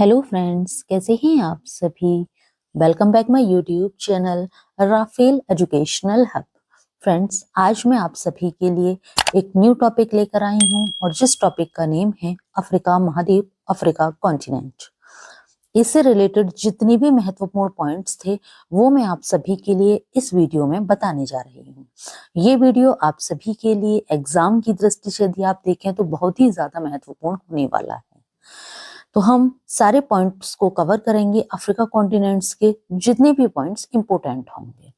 Hello friends, कैसे हैं आप सभी। Welcome back my YouTube channel Rafael educational hub. Friends, आज मैं आप सभी के लिए एक न्यू टॉपिक लेकर आई हूं और जिस टॉपिक का नेम है अफ्रीका महाद्वीप, अफ्रीका कॉन्टिनेंट। इससे रिलेटेड जितनी भी महत्वपूर्ण पॉइंट्स थे वो मैं आप सभी के लिए इस वीडियो में बताने जा रही हूँ। ये वीडियो आप सभी के लिए एग्जाम की दृष्टि से यदि आप देखें तो बहुत ही ज्यादा महत्वपूर्ण होने वाला है। तो हम सारे पॉइंट्स को कवर करेंगे, अफ्रीका कॉन्टिनेंट्स के जितने भी पॉइंट्स इंपोर्टेंट होंगे।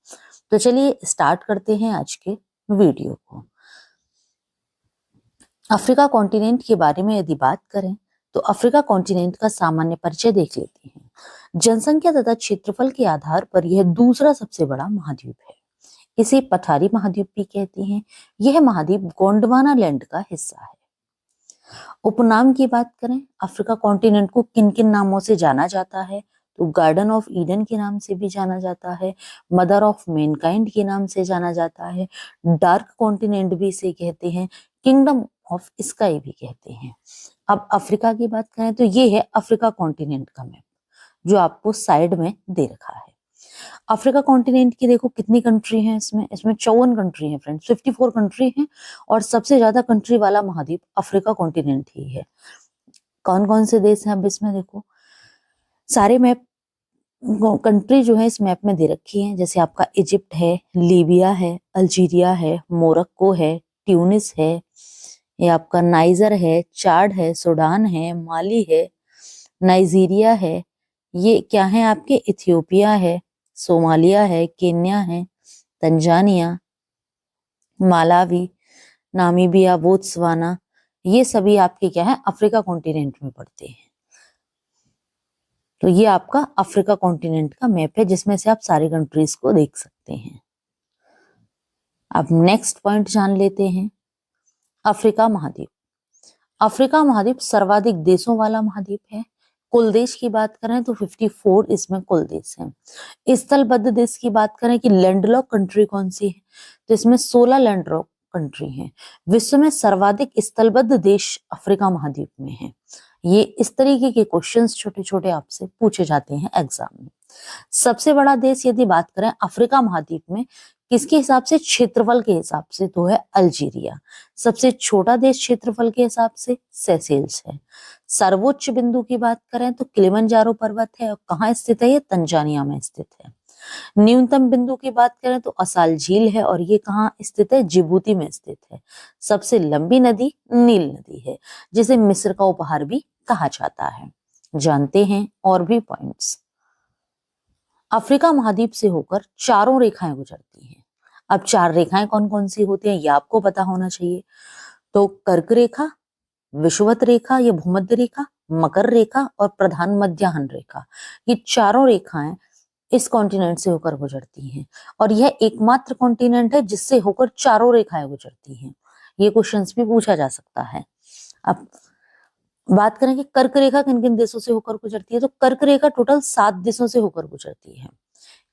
तो चलिए स्टार्ट करते हैं आज के वीडियो को। अफ्रीका कॉन्टिनेंट के बारे में यदि बात करें तो अफ्रीका कॉन्टिनेंट का सामान्य परिचय देख लेते हैं। जनसंख्या तथा क्षेत्रफल के आधार पर यह दूसरा सबसे बड़ा महाद्वीप है। इसे पठारी महाद्वीप भी कहते हैं। यह महाद्वीप गोंडवाना लैंड का हिस्सा है। उपनाम की बात करें, अफ्रीका कॉन्टिनेंट को किन किन नामों से जाना जाता है तो गार्डन ऑफ ईडन के नाम से भी जाना जाता है, मदर ऑफ मैनकाइंड के नाम से जाना जाता है, डार्क कॉन्टिनेंट भी इसे कहते हैं, किंगडम ऑफ स्काई भी कहते हैं। अब अफ्रीका की बात करें तो ये है अफ्रीका कॉन्टिनेंट का मैप जो आपको साइड में दे रखा है। अफ्रीका कॉन्टिनेंट की देखो कितनी कंट्री हैं, इसमें 54 कंट्री हैं फ्रेंड्स, 54 कंट्री हैं और सबसे ज्यादा कंट्री वाला महाद्वीप अफ्रीका कॉन्टिनेंट ही है। कौन कौन से देश हैं अब इसमें देखो, सारे मैप कंट्री जो है इस मैप में दे रखी है। जैसे आपका इजिप्ट है, लीबिया है, अल्जीरिया है, मोरक्को है, ट्यूनिस है, ये आपका नाइजर है, चाड है, सूडान है, माली है, नाइजीरिया है, ये क्या है आपके इथियोपिया है, सोमालिया है, केन्या है, तंजानिया, मालावी, नामीबिया, बोत्सवाना, ये सभी आपके क्या है अफ्रीका कॉन्टिनेंट में पड़ते हैं। तो ये आपका अफ्रीका कॉन्टिनेंट का मैप है जिसमें से आप सारी कंट्रीज को देख सकते हैं। अब नेक्स्ट पॉइंट जान लेते हैं, अफ्रीका महाद्वीप। अफ्रीका महाद्वीप सर्वाधिक देशों वाला महाद्वीप है। कुल देश की बात करें तो 54 इसमें कुल देश हैं। स्थलबद्ध देश की बात करें कि लैंडलॉक कंट्री कौन सी है तो इसमें 16 लैंडलॉक कंट्री हैं। विश्व में सर्वाधिक स्थलबद्ध देश अफ्रीका महाद्वीप में है। ये इस तरीके के क्वेश्चंस छोटे छोटे आपसे पूछे जाते हैं एग्जाम में। सबसे बड़ा देश यदि बात करें अफ्रीका महाद्वीप में किसके हिसाब से, क्षेत्रफल के हिसाब से, तो है अल्जीरिया। सबसे छोटा देश क्षेत्रफल के हिसाब से सेशेल्स है। सर्वोच्च बिंदु की बात करें तो किलिमंजारो पर्वत है और कहाँ स्थित है, ये तंजानिया में स्थित है। न्यूनतम बिंदु की बात करें तो असाल झील है और ये कहाँ स्थित है, जिबूती में स्थित है। सबसे लंबी नदी नील नदी है जिसे मिस्र का उपहार भी कहा जाता है। जानते हैं और भी पॉइंट्स। अफ्रीका महाद्वीप से होकर चारों रेखाएं गुजरती हैं। अब चार रेखाएं कौन कौन सी होती हैं ये आपको पता होना चाहिए। तो कर्क रेखा, विषुवत रेखा या भूमध्य रेखा, मकर रेखा और प्रधान मध्याह्न रेखा, ये चारों रेखाएं इस कॉन्टिनेंट से होकर गुजरती हैं और यह एकमात्र कॉन्टिनेंट है जिससे होकर चारों रेखाएं गुजरती हैं। ये क्वेश्चंस भी पूछा जा सकता है। अब बात करें कि कर्क रेखा किन किन देशों से होकर गुजरती है तो कर्क रेखा टोटल 7 देशों से होकर गुजरती है।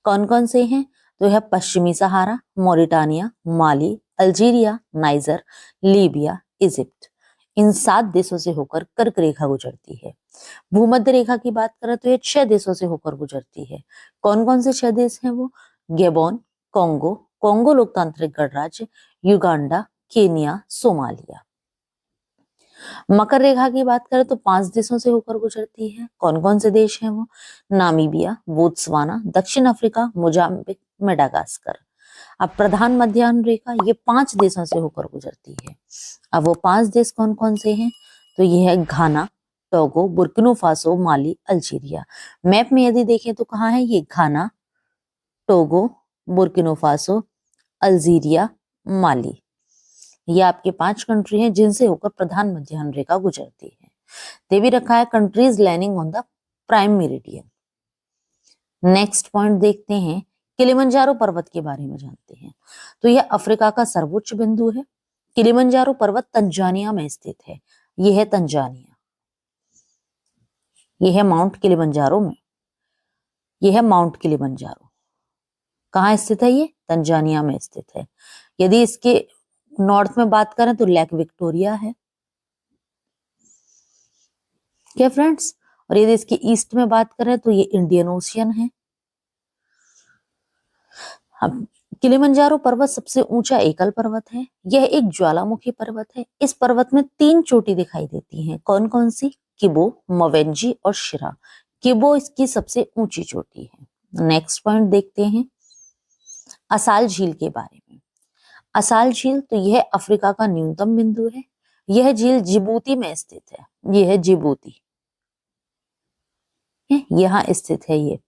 कौन कौन से हैं तो यह पश्चिमी सहारा, मॉरिटानिया, माली, अल्जीरिया, नाइजर, लीबिया, इजिप्ट, इन 7 देशों से होकर कर्क रेखा गुजरती है। भूमध्य रेखा की बात करें तो ये 6 देशों से होकर गुजरती है। कौन कौन से 6 देश हैं वो, गेबोन, कोंगो, कोंगो लोकतांत्रिक गणराज्य, युगांडा, केनिया, सोमालिया। मकर रेखा की बात करें तो 5 देशों से होकर गुजरती है। कौन कौन से देश हैं वो, नामीबिया, बोत्सवाना, दक्षिण अफ्रीका, मोजाम्बिक, मेडागास्कर। अब प्रधान मध्याह्न रेखा ये 5 देशों से होकर गुजरती है। अब वो 5 देश कौन कौन से हैं तो ये है घाना, टोगो, बुर्किनो फासो, माली, अल्जीरिया। मैप में यदि देखें तो कहाँ है ये, घाना, टोगो, बुर्किनो फासो, अल्जीरिया, माली। ये आपके 5 कंट्री हैं जिनसे होकर प्रधान मध्याह्न रेखा गुजरती है। दे भी रखा है countries lining on the prime meridian. Next point देखते हैं, किलिमंजारो पर्वत के बारे में जानते हैं। तो यह अफ्रीका का सर्वोच्च बिंदु है। किलिमंजारो पर्वत तंजानिया में स्थित है। यह है तंजानिया, यह है माउंट किलिमंजारो में, यह है माउंट किलिमंजारो। कहाँ स्थित है ये, तंजानिया में स्थित है। यदि इसके नॉर्थ में बात करें तो लेक विक्टोरिया है। क्या फ्रेंड्स, और यदि इसके ईस्ट में बात करें तो ये इंडियन ओशियन है। अब किलिमंजारो पर्वत सबसे ऊंचा एकल पर्वत है। यह एक ज्वालामुखी पर्वत है। इस पर्वत में 3 चोटी दिखाई देती हैं। कौन कौन सी? किबो, मोवेंजी और शिरा। किबो इसकी सबसे ऊंची चोटी है। नेक्स्ट पॉइंट देखते हैं असाल झील के बारे में। असाल झील तो यह अफ्रीका का न्यूनतम बिंदु है। यह झील जिबूती में स्थित है। यह है जिबूती, यहां स्थित है ये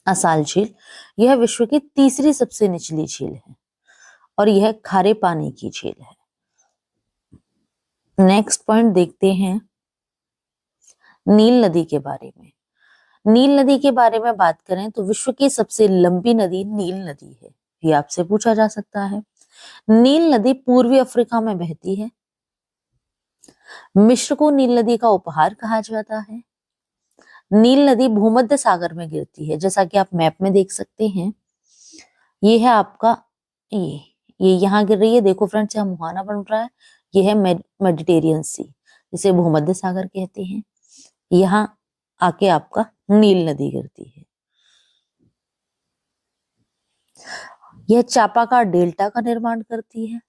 असाल झील। यह विश्व की तीसरी सबसे निचली झील है और यह खारे पानी की झील है। नेक्स्ट पॉइंट देखते हैं नील नदी के बारे में। नील नदी के बारे में बात करें तो विश्व की सबसे लंबी नदी नील नदी है। ये आपसे पूछा जा सकता है। नील नदी पूर्वी अफ्रीका में बहती है। मिस्र को नील नदी का उपहार कहा जाता है। नील नदी भूमध्य सागर में गिरती है, जैसा कि आप मैप में देख सकते हैं। ये है आपका ये यहाँ गिर रही है। देखो फ्रेंड्स, यहाँ मुहाना बन रहा है। ये है मेडिटेरियन सी, जिसे भूमध्य सागर कहते हैं। यहाँ आके आपका नील नदी गिरती है। यह चापाकार डेल्टा का निर्माण करती है।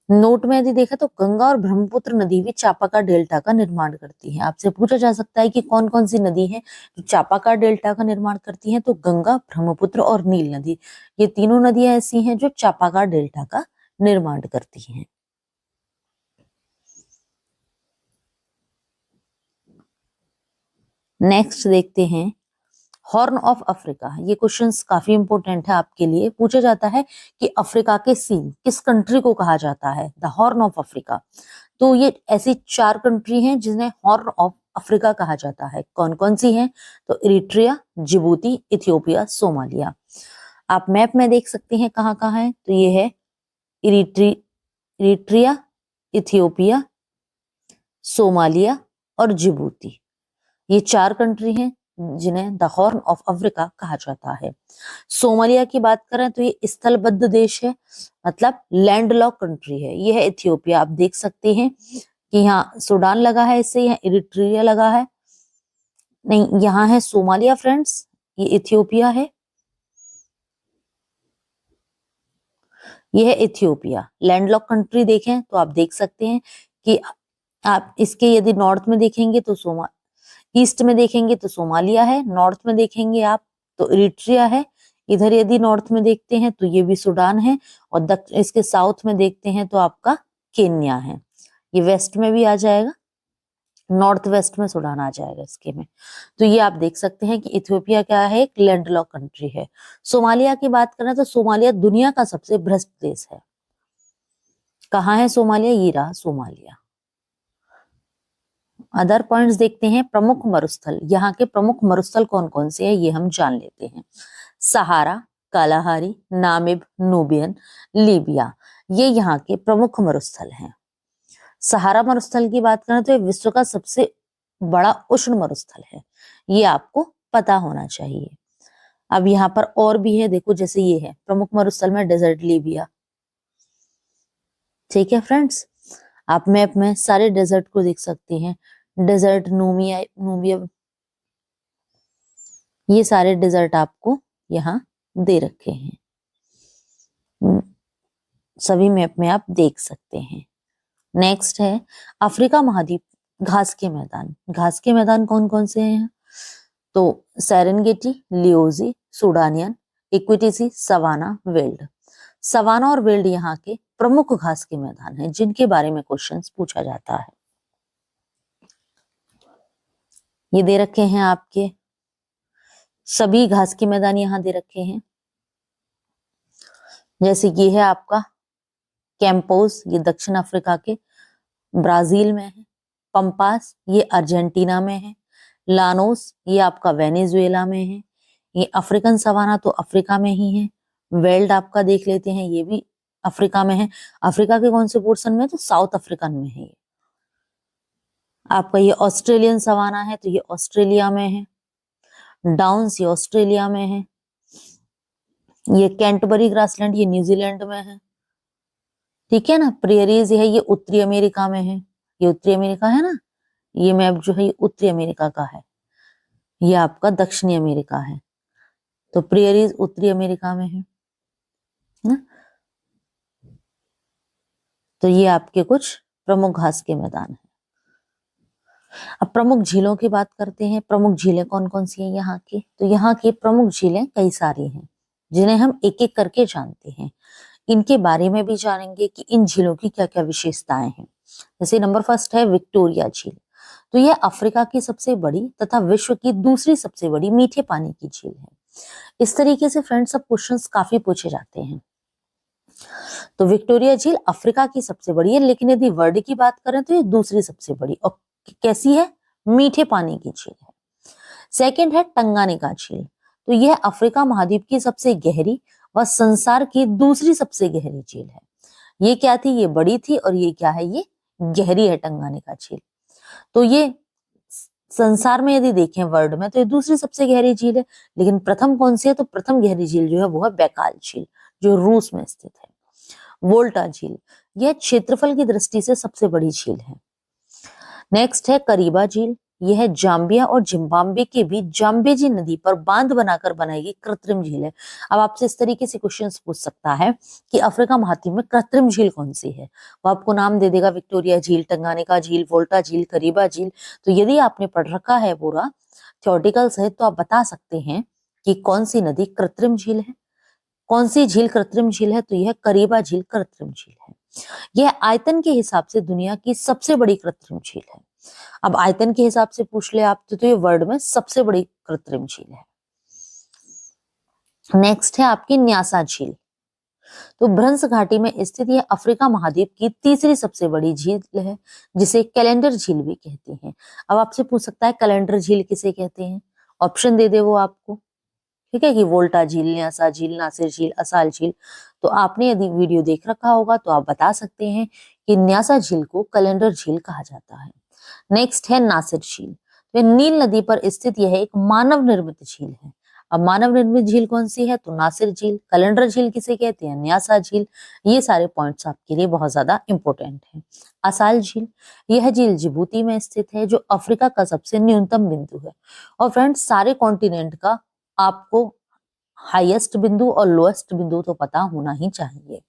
नोट में यदि देखा तो गंगा और ब्रह्मपुत्र नदी भी चापाकार डेल्टा का निर्माण करती है। आपसे पूछा जा सकता है कि कौन कौन सी नदी है जो चापाकार डेल्टा का निर्माण करती है। तो गंगा, ब्रह्मपुत्र और नील नदी, ये तीनों नदियां ऐसी हैं जो चापाकार डेल्टा का निर्माण करती हैं। नेक्स्ट देखते हैं हॉर्न ऑफ अफ्रीका। ये क्वेश्चंस काफी इंपॉर्टेंट है आपके लिए। पूछा जाता है कि अफ्रीका के सीन किस कंट्री को कहा जाता है, द हॉर्न ऑफ अफ्रीका। तो ये ऐसी 4 कंट्री हैं जिन्हें हॉर्न ऑफ अफ्रीका कहा जाता है। कौन कौन सी हैं? तो इरिट्रिया, जिबूती, इथियोपिया, सोमालिया। आप मैप में देख सकते हैं कहाँ कहाँ है। तो ये है इरिट्रिया, इथियोपिया, सोमालिया और जिबूती। ये 4 कंट्री हैं जिन्हें द हॉर्न ऑफ अफ्रीका कहा जाता है। सोमालिया की बात करें तो ये स्थलबद्ध देश है, मतलब लैंडलॉक कंट्री है। ये है इथियोपिया। आप देख सकते हैं कि यहाँ सूडान लगा है, इससे यहाँ इरिट्रिया लगा है। नहीं, यहाँ है सोमालिया फ्रेंड्स, ये इथियोपिया है। ये है इथियोपिया। लैंडलॉक कंट्री देखें तो आप देख सकते हैं कि आप इसके यदि नॉर्थ में देखेंगे तो ईस्ट में देखेंगे तो सोमालिया है, नॉर्थ में देखेंगे आप तो इरिट्रिया है, इधर यदि नॉर्थ में देखते हैं तो ये भी सूडान है, और इसके साउथ में देखते हैं तो आपका केन्या है। ये वेस्ट में भी आ जाएगा, नॉर्थ वेस्ट में सूडान आ जाएगा इसके में। तो ये आप देख सकते हैं कि इथियोपिया क्या है, एक लैंडलॉक कंट्री है। सोमालिया की बात करें तो सोमालिया दुनिया का सबसे भ्रष्ट देश है। कहाँ है सोमालिया? ये रहा सोमालिया। अदर पॉइंट्स देखते हैं प्रमुख मरुस्थल। यहाँ के प्रमुख मरुस्थल कौन कौन से हैं ये हम जान लेते हैं। सहारा, कालाहारी, नामिब, नूबियन, लीबिया, ये यहाँ के प्रमुख मरुस्थल हैं। सहारा मरुस्थल की बात करें तो ये विश्व का सबसे बड़ा उष्ण मरुस्थल है। ये आपको पता होना चाहिए। अब यहाँ पर और भी है, देखो जैसे ये है प्रमुख मरुस्थल में डेजर्ट लीबिया। ठीक है फ्रेंड्स, आप मैप में सारे डेजर्ट को देख सकते हैं। डेजर्ट नूबिया, ये सारे डेजर्ट आपको यहाँ दे रखे हैं, सभी मैप में आप देख सकते हैं। नेक्स्ट है अफ्रीका महाद्वीप, घास के मैदान। घास के मैदान कौन कौन से हैं? तो सेरेंगेटी, लियोजी, सूडानियन, इक्विटीसी, सवाना, वेल्ड। सवाना और वेल्ड यहाँ के प्रमुख घास के मैदान हैं जिनके बारे में क्वेश्चंस पूछा जाता है। ये दे रखे हैं आपके सभी घास के मैदान, यहाँ दे रखे हैं। जैसे ये है आपका कैंपोस, ये दक्षिण अफ्रीका के ब्राजील में है। पंपास, ये अर्जेंटीना में है। लानोस, ये आपका वेनेजुएला में है। ये अफ्रीकन सवाना तो अफ्रीका में ही है। वेल्ड आपका देख लेते हैं, ये भी अफ्रीका में है। अफ्रीका के कौन से पोर्शन में? तो साउथ अफ्रीकन में है। आपका ये ऑस्ट्रेलियन सवाना है तो ये ऑस्ट्रेलिया में है। डाउन्स, ये ऑस्ट्रेलिया में है। ये कैंटबरी ग्रासलैंड, ये न्यूजीलैंड में है। ठीक है ना। प्रेरीज है, ये उत्तरी अमेरिका में है। ये उत्तरी अमेरिका है ना, ये मैप जो है ये उत्तरी अमेरिका का है, ये आपका दक्षिणी अमेरिका है। तो प्रेयरीज उत्तरी अमेरिका में है ना। तो ये आपके कुछ प्रमुख घास के मैदान है। अब प्रमुख झीलों की बात करते हैं। प्रमुख झीलें कौन कौन सी हैं यहाँ की? तो यहाँ की प्रमुख झीलें कई सारी हैं, जिन्हें हम एक एक करके जानते हैं। इनके बारे में भी जानेंगे कि इन झीलों की क्या क्या विशेषताएं हैं। जैसे नंबर फर्स्ट है विक्टोरिया झील। तो यह अफ्रीका की सबसे बड़ी तथा विश्व की दूसरी सबसे बड़ी मीठे पानी की झील है। इस तरीके से फ्रेंड्स सब क्वेश्चंस काफी पूछे जाते हैं। तो विक्टोरिया झील अफ्रीका की सबसे बड़ी है, लेकिन यदि वर्ल्ड की बात करें तो ये दूसरी सबसे बड़ी। और कैसी है? मीठे पानी की झील है। सेकंड है टंगानिका झील। तो यह अफ्रीका महाद्वीप की सबसे गहरी व संसार की दूसरी सबसे गहरी झील है। ये क्या थी? ये बड़ी थी, और ये क्या है? ये गहरी है टंगानिका झील। तो ये संसार में यदि देखें वर्ल्ड में तो ये दूसरी सबसे गहरी झील है। लेकिन प्रथम कौन सी है? तो प्रथम गहरी झील जो है वो है बैकाल झील, जो रूस में स्थित है। वोल्टा झील, यह क्षेत्रफल की दृष्टि से सबसे बड़ी झील है। नेक्स्ट है करीबा झील। यह जाम्बिया और जिम्बाब्वे के बीच जाम्बेजी नदी पर बांध बनाकर बनाई गई कृत्रिम झील है। अब आपसे इस तरीके से क्वेश्चंस पूछ सकता है कि अफ्रीका महाद्वीप में कृत्रिम झील कौन सी है? वो आपको नाम दे देगा, विक्टोरिया झील, टंगानिका झील, वोल्टा झील, करीबा झील। तो यदि आपने पढ़ रखा है पूरा थ्योरेटिकल सहित, तो आप बता सकते हैं कि कौन सी नदी कृत्रिम झील है, कौन सी झील कृत्रिम झील है। तो यह करीबा झील कृत्रिम झील है। यह आयतन के हिसाब से दुनिया की सबसे बड़ी कृत्रिम झील है। अब आयतन के हिसाब से पूछ ले आप तो ये वर्ल्ड में सबसे बड़ी कृत्रिम झील है। नेक्स्ट है आपकी न्यासा झील। तो भ्रंश घाटी में स्थित यह अफ्रीका महाद्वीप की तीसरी सबसे बड़ी झील है, जिसे कैलेंडर झील भी कहते हैं। अब आपसे पूछ सकता है कैलेंडर झील किसे कहते हैं? ऑप्शन दे दे वो आपको, ठीक है, कि वोल्टा झील, न्यासा झील, नासिर झील, असाल झील। तो आपने यदि वीडियो देख रखा होगा तो आप बता सकते हैं कि न्यासा झील को कैलेंडर झील कहा जाता है। नेक्स्ट है नासिर झील। तो नील नदी पर स्थित यह एक मानव निर्मित झील है। अब मानव निर्मित झील कौन सी है? तो नासिर झील। कैलेंडर झील किसे कहते हैं? न्यासा झील। ये सारे पॉइंट्स आपके लिए बहुत ज्यादा इंपॉर्टेंट है। असाल झील, यह झील जिबूती में स्थित है, जो अफ्रीका का सबसे न्यूनतम बिंदु है। और फ्रेंड्स सारे कॉन्टिनेंट का आपको हाईएस्ट बिंदु और लोएस्ट बिंदु तो पता होना ही चाहिए।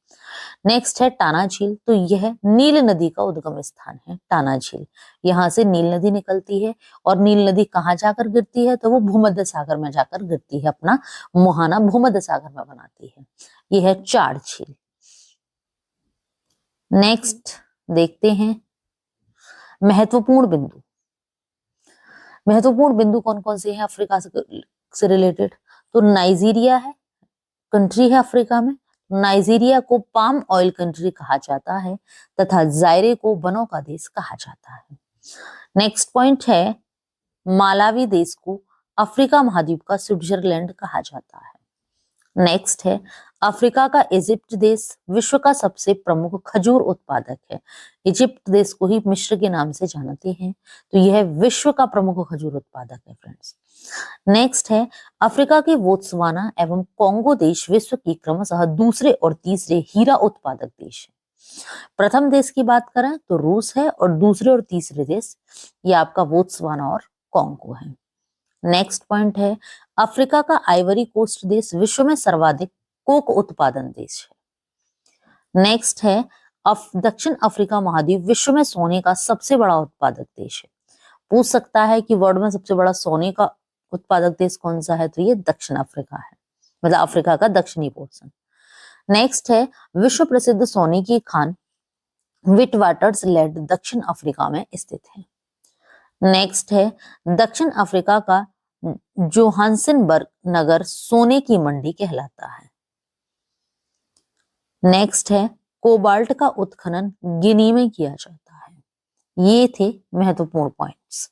नेक्स्ट है टाना झील। तो यह नील नदी का उद्गम स्थान है। टाना झील, यहाँ से नील नदी निकलती है, और नील नदी कहाँ जाकर गिरती है? तो वो भूमध्य सागर में जाकर गिरती है, अपना मुहाना भूमध्य सागर में बनाती है। यह है चाड़ झील। नेक्स्ट देखते हैं महत्वपूर्ण बिंदु। महत्वपूर्ण बिंदु कौन कौन से हैं अफ्रीका से रिलेटेड? तो नाइजीरिया है, कंट्री है अफ्रीका में। नाइजीरिया को पाम ऑयल कंट्री कहा जाता है, तथा जायरे को वनों का देश कहा जाता है। नेक्स्ट पॉइंट है मालावी देश को अफ्रीका महाद्वीप का स्विट्जरलैंड कहा जाता है। नेक्स्ट है अफ्रीका का इजिप्ट देश विश्व का सबसे प्रमुख खजूर उत्पादक है। इजिप्ट देश को ही मिस्र के नाम से जानते हैं, तो यह विश्व का प्रमुख खजूर उत्पादक है फ्रेंड्स। नेक्स्ट है अफ्रीका के बोत्सवाना एवं कोंगो देश विश्व की क्रमशः दूसरे और तीसरे हीरा उत्पादक देश है। प्रथम देश की बात करें तो रूस है, और दूसरे और तीसरे देश ये आपका बोत्सवाना और कोंगो है। नेक्स्ट पॉइंट है अफ्रीका का आइवरी कोस्ट देश विश्व में सर्वाधिक कोक उत्पादन देश है। नेक्स्ट है दक्षिण अफ्रीका महाद्वीप विश्व में सोने का सबसे बड़ा उत्पादक देश है। पूछ सकता है कि वर्ल्ड में सबसे बड़ा सोने का उत्पादक देश कौन सा है? तो ये दक्षिण अफ्रीका है, मतलब अफ्रीका का दक्षिणी पोर्शन। नेक्स्ट है विश्व प्रसिद्ध सोने की खान विटवाटर्सलैंड दक्षिण अफ्रीका में स्थित है। नेक्स्ट है दक्षिण अफ्रीका का जोहान्सनबर्ग नगर सोने की मंडी कहलाता है। नेक्स्ट है कोबाल्ट का उत्खनन गिनी में किया जाता है। ये थे महत्वपूर्ण पॉइंट्स।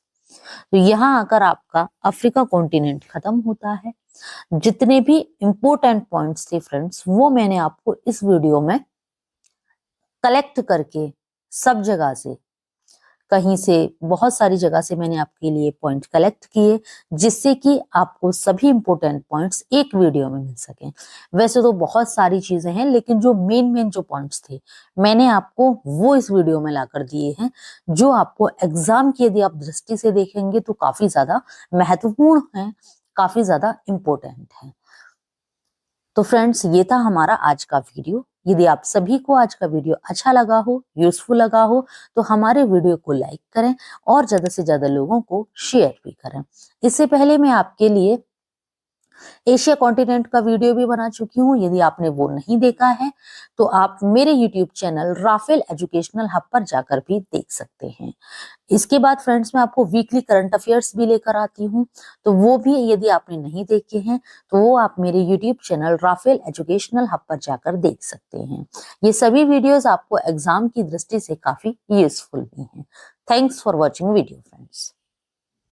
तो यहाँ आकर आपका अफ्रीका कॉन्टिनेंट खत्म होता है। जितने भी इंपॉर्टेंट पॉइंट्स थे फ्रेंड्स, वो मैंने आपको इस वीडियो में कलेक्ट करके सब जगह से कहीं से बहुत सारी जगह से मैंने आपके लिए पॉइंट कलेक्ट किए, जिससे कि आपको सभी इंपॉर्टेंट पॉइंट्स एक वीडियो में मिल सकें। वैसे तो बहुत सारी चीजें हैं, लेकिन जो मेन जो पॉइंट्स थे मैंने आपको वो इस वीडियो में लाकर दिए हैं, जो आपको एग्जाम की यदि आप दृष्टि से देखेंगे तो काफी ज्यादा महत्वपूर्ण है, काफी ज्यादा इंपॉर्टेंट है। तो फ्रेंड्स, ये था हमारा आज का वीडियो। यदि आप सभी को आज का वीडियो अच्छा लगा हो, यूजफुल लगा हो, तो हमारे वीडियो को लाइक करें और ज्यादा से ज्यादा लोगों को शेयर भी करें। इससे पहले मैं आपके लिए एशिया कॉन्टिनेंट का वीडियो भी बना चुकी हूँ। यदि आपने वो नहीं देखा है तो आप मेरे YouTube channel Rafael educational hub पर जाकर भी देख सकते हैं। इसके बाद फ्रेंड्स, मैं आपको वीकली करंट अफेयर्स भी लेकर आती हूँ, तो वो भी यदि आपने नहीं देखे हैं तो वो आप मेरे YouTube channel Rafael educational hub पर जाकर देख सकते हैं। ये सभी वीडियोस आपको एग्जाम की दृष्टि से काफी यूजफुल भी हैं। Thanks for watching video friends.